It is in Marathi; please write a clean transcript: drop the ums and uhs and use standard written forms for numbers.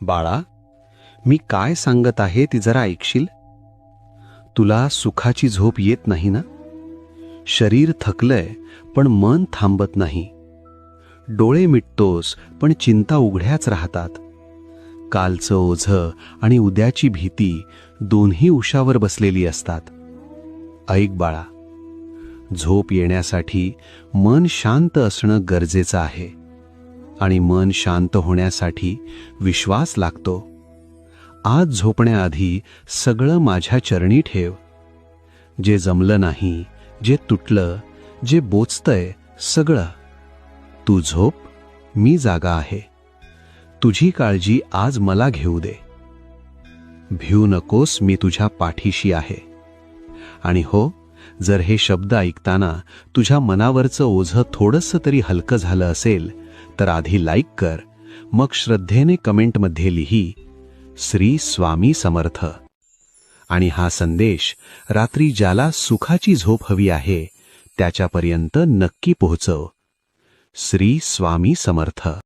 बाळा, मी काय सांगत आहे ती जरा ऐकशील? तुला सुखाची झोप येत नाही ना? शरीर थकलंय पण मन थांबत नाही. डोळे मिटतोस पण चिंता उघड्याच राहतात. कालचं ओझं आणि उद्याची भीती दोन्ही उशावर बसलेली असतात. ऐक बाळा, झोप येण्यासाठी मन शांत असणं गरजेचं आहे. आणि मन शांत होण्यासाठी विश्वास लागतो. आज झोपण्याआधी सगळं माझ्या चरणी ठेव. जे जमलं नाही, जे तुटलं, जे बोचतंय, सगळं. तू झोप, मी जागा आहे. तुझी काळजी आज मला घेऊ दे. भिऊ नकोस, मी तुझ्या पाठीशी आहे. आणि हो, जर हे शब्द ऐकताना तुझ्या मनावरचं ओझं थोडंसं तरी हलकं झालं असेल तर आधी लाईक कर, मग श्रद्धेने कमेंटमध्ये लिही, श्री स्वामी समर्थ. आणि हा संदेश रात्री ज्याला सुखाची झोप हवी आहे त्याच्यापर्यंत नक्की पोहोचव. श्री स्वामी समर्थ.